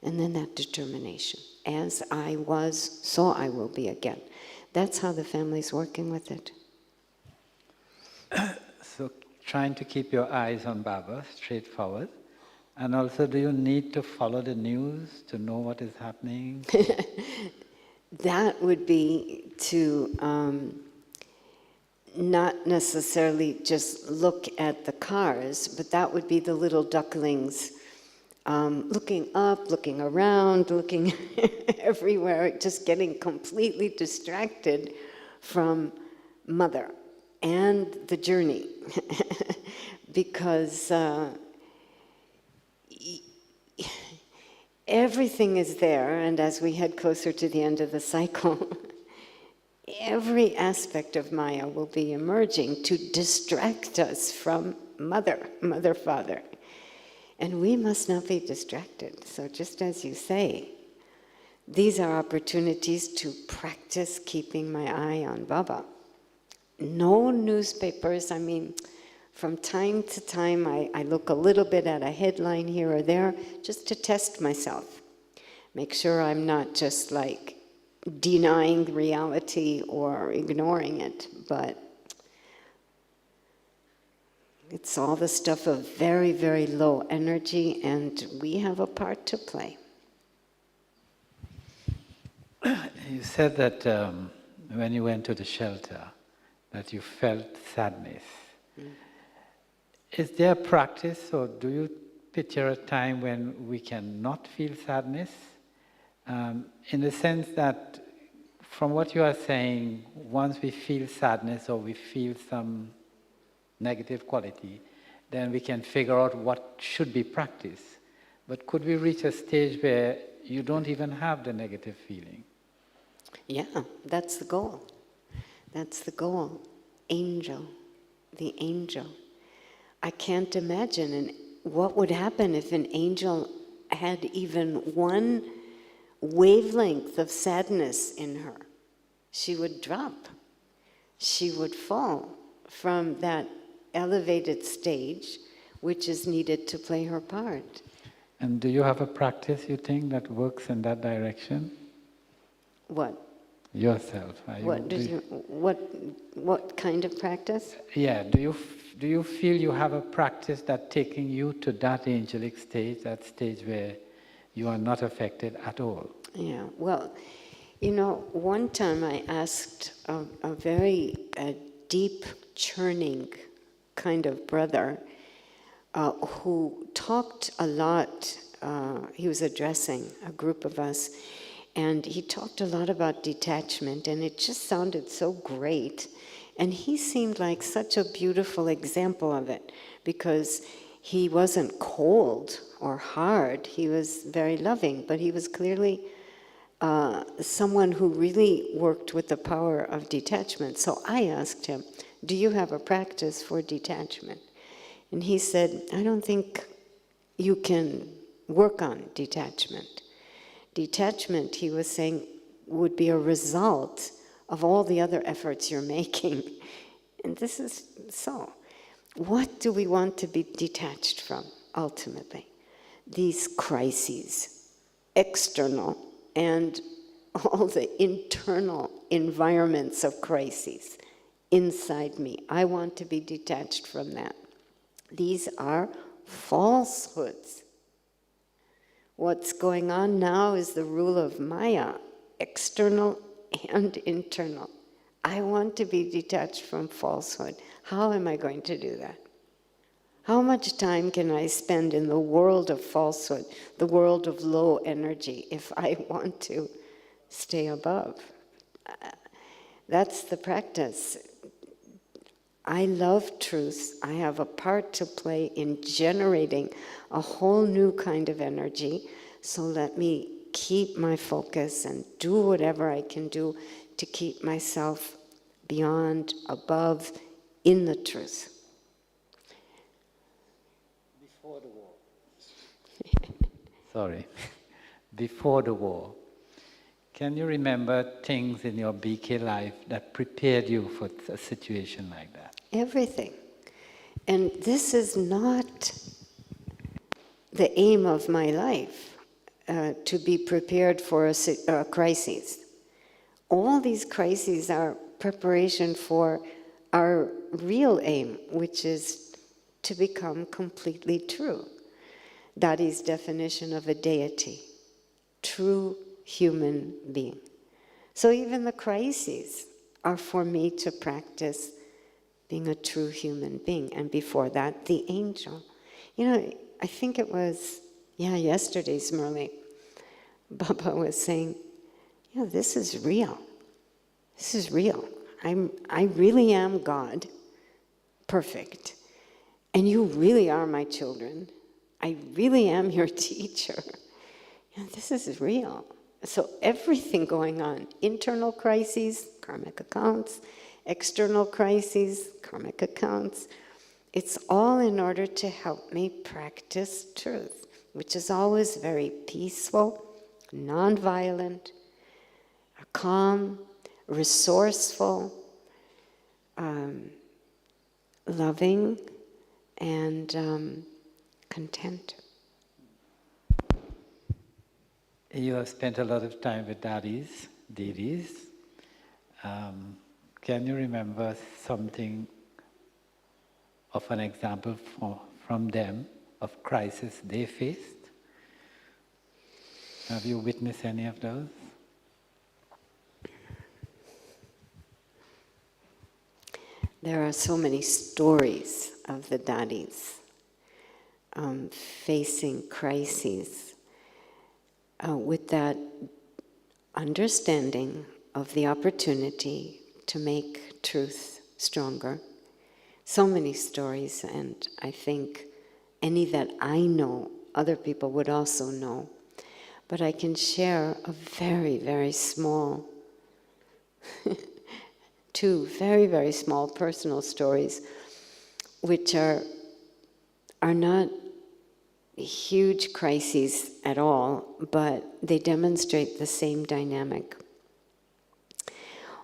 [SPEAKER 3] And then that determination. As I was, so I will be again. That's how the family's working with it.
[SPEAKER 2] So trying to keep your eyes on Baba, straightforward. And also, do you need to follow the news to know what is happening?
[SPEAKER 3] That would be to not necessarily just look at the cars, but that would be the little ducklings looking up, looking around, looking everywhere, just getting completely distracted from Mother and the journey. Because everything is there, and as we head closer to the end of the cycle, every aspect of Maya will be emerging to distract us from Mother, Father. And we must not be distracted. So just as you say, these are opportunities to practice keeping my eye on Baba. No newspapers. I mean, from time to time, I look a little bit at a headline here or there just to test myself. Make sure I'm not just like denying reality or ignoring it, but it's all the stuff of very, very low energy, and we have a part to play.
[SPEAKER 2] You said that when you went to the shelter, that you felt sadness. Is there a practice, or do you picture a time when we cannot feel sadness? In the sense that, from what you are saying, once we feel sadness or we feel some negative quality, then we can figure out what should be practiced. But could we reach a stage where you don't even have the negative feeling?
[SPEAKER 3] Yeah, that's the goal. That's the goal. Angel, the angel. I can't imagine what would happen if an angel had even one wavelength of sadness in her. She would drop. She would fall from that elevated stage, which is needed to play her part.
[SPEAKER 2] And do you have a practice, you think, that works in that direction?
[SPEAKER 3] What?
[SPEAKER 2] Yourself.
[SPEAKER 3] What kind of practice?
[SPEAKER 2] Yeah. Do you feel you have a practice that taking you to that angelic stage, that stage where you are not affected at all?
[SPEAKER 3] Yeah. Well, you know, one time I asked a very deep, churning kind of brother who talked a lot. He was addressing a group of us, and he talked a lot about detachment, and it just sounded so great. And he seemed like such a beautiful example of it, because he wasn't cold or hard. He was very loving, but he was clearly someone who really worked with the power of detachment. So I asked him, do you have a practice for detachment? And he said, I don't think you can work on detachment. Detachment, he was saying, would be a result of all the other efforts you're making. And this is so. What do we want to be detached from, ultimately? These crises, external and all the internal environments of crises inside me. I want to be detached from that. These are falsehoods. What's going on now is the rule of Maya, external and internal. I want to be detached from falsehood. How am I going to do that? How much time can I spend in the world of falsehood, the world of low energy, if I want to stay above? That's the practice. I love truth. I have a part to play in generating a whole new kind of energy. So let me keep my focus and do whatever I can do to keep myself beyond, above, in the truth.
[SPEAKER 2] Before the war. Sorry. Before the war. Can you remember things in your BK life that prepared you for a situation like that?
[SPEAKER 3] Everything. And this is not the aim of my life, to be prepared for a crisis. All these crises are preparation for our real aim, which is to become completely true. Dadi's definition of a deity, true human being. So even the crises are for me to practice being a true human being. And before that, the angel. You know, I think it was Yeah, yesterday's Murli, Baba was saying, yeah, this is real. This is real. I really am God, perfect. And you really are my children. I really am your teacher. And this is real. So everything going on, internal crises, karmic accounts, external crises, karmic accounts, it's all in order to help me practice truth, which is always very peaceful, non-violent, calm, resourceful, loving, and content.
[SPEAKER 2] You have spent a lot of time with daddies, didis. Can you remember something of an example from them of crisis they faced? Have you witnessed any of those?
[SPEAKER 3] There are so many stories of the daddies facing crises with that understanding of the opportunity to make truth stronger. So many stories, and I think any that I know, other people would also know. But I can share a very, very small, two very, very small personal stories, which are not huge crises at all, but they demonstrate the same dynamic.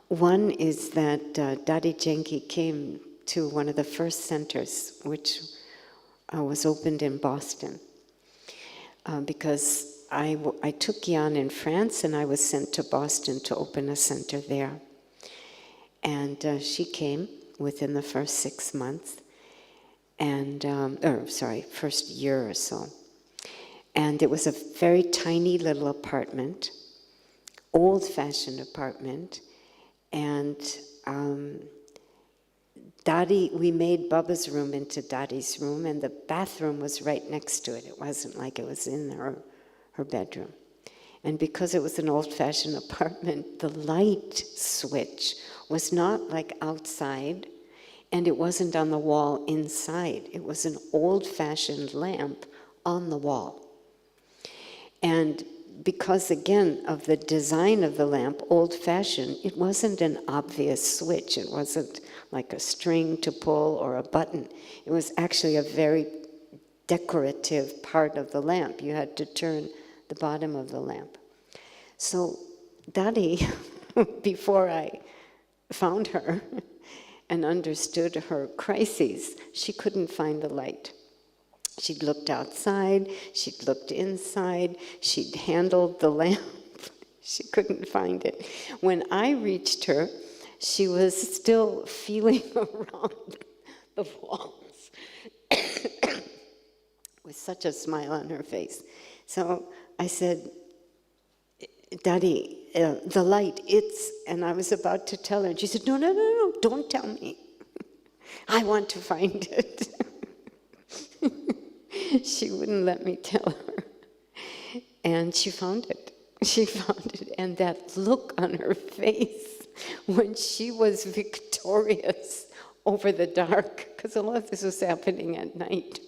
[SPEAKER 3] One is that Dadi Jenki came to one of the first centers, which was opened in Boston, because I took Gyan in France and I was sent to Boston to open a center there. And she came within the first 6 months, and first year or so. And it was a very tiny little apartment, old-fashioned apartment, and we made Baba's room into Dadi's room, and the bathroom was right next to it. It wasn't like it was in her bedroom. And because it was an old-fashioned apartment, the light switch was not like outside, and it wasn't on the wall inside. It was an old-fashioned lamp on the wall. And because, again, of the design of the lamp, old-fashioned, it wasn't an obvious switch. It wasn't like a string to pull or a button. It was actually a very decorative part of the lamp. You had to turn the bottom of the lamp. So Dadi, before I found her and understood her crises, she couldn't find the light. She'd looked outside, she'd looked inside, she'd handled the lamp. She couldn't find it. When I reached her, she was still feeling around the walls with such a smile on her face. So I said, Daddy, the light, and I was about to tell her, and she said, no, don't tell me. I want to find it. She wouldn't let me tell her. And she found it. She found it, and that look on her face when she was victorious over the dark, because all of this was happening at night,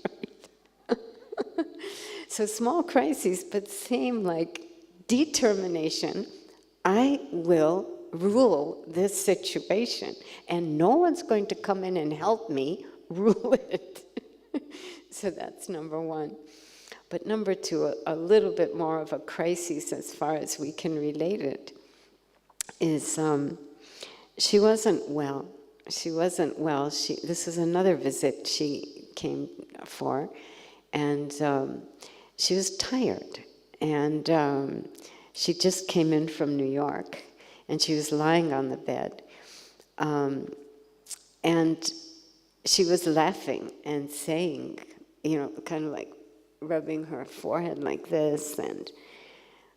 [SPEAKER 3] right? So small crises, but same like determination. I will rule this situation, and no one's going to come in and help me rule it. So that's number one. But number two, a little bit more of a crisis as far as we can relate it, is she wasn't well. She wasn't well. This is another visit she came for, and she was tired. And she just came in from New York, and she was lying on the bed. And she was laughing and saying, kind of like rubbing her forehead like this, and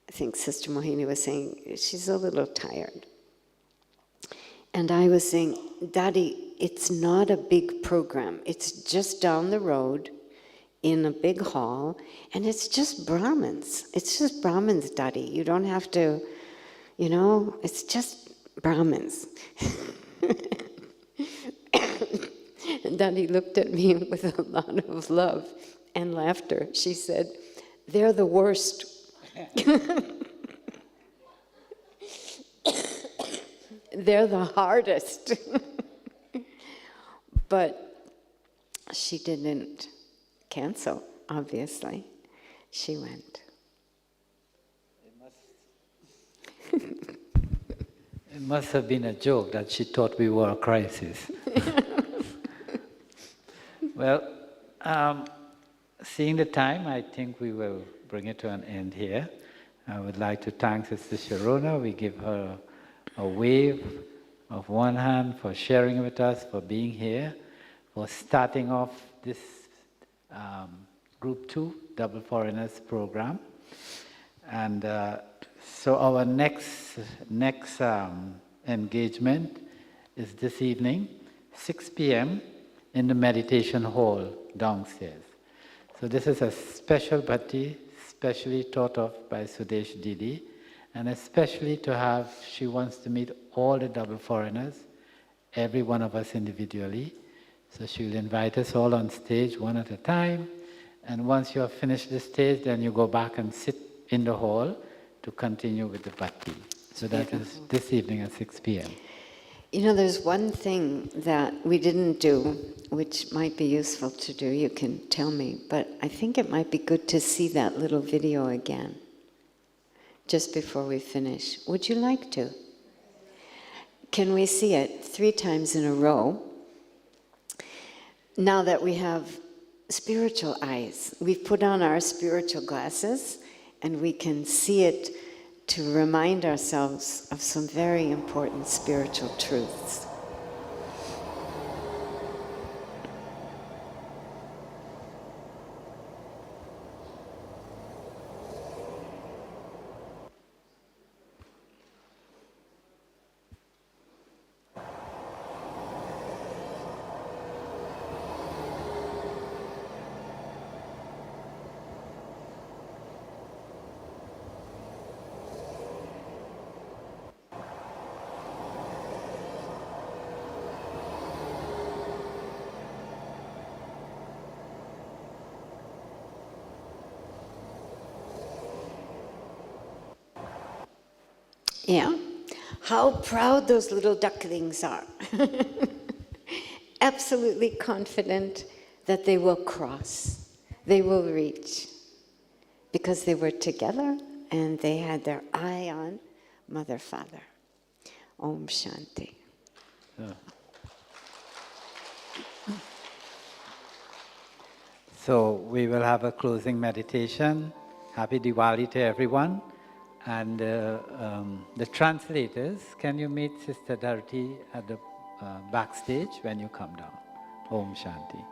[SPEAKER 3] I think Sister Mohini was saying, she's a little tired. And I was saying, Daddy, it's not a big program. It's just down the road in a big hall, and it's just Brahmins. It's just Brahmins study. You don't have to, it's just Brahmins. And Dadi looked at me with a lot of love and laughter. She said, "They're the worst." They're the hardest. But she didn't cancel, obviously. She went.
[SPEAKER 2] It must have been a joke that she thought we were a crisis. Well, seeing the time, I think we will bring it to an end here. I would like to thank Sister Sharona. We give her a wave of one hand for sharing with us, for being here, for starting off this Group 2 Double Foreigners program. And so our next engagement is this evening, 6 p.m. in the meditation hall downstairs. So this is a special bhakti, specially thought of by Sudesh Didi, and especially to have, she wants to meet all the double foreigners, every one of us individually. So she'll invite us all on stage one at a time, and once you have finished the stage, then you go back and sit in the hall to continue with the bhakti. So that is this evening at 6 p.m.
[SPEAKER 3] There's one thing that we didn't do, which might be useful to do, you can tell me, but I think it might be good to see that little video again, just before we finish. Would you like to? Can we see it 3 times in a row? Now that we have spiritual eyes, we've put on our spiritual glasses, and we can see it to remind ourselves of some very important spiritual truths. Yeah? How proud those little ducklings are. Absolutely confident that they will cross, they will reach, because they were together and they had their eye on Mother, Father. Om Shanti.
[SPEAKER 2] So we will have a closing meditation. Happy Diwali to everyone. And the translators, can you meet Sister Dharti at the backstage when you come down? Om Shanti.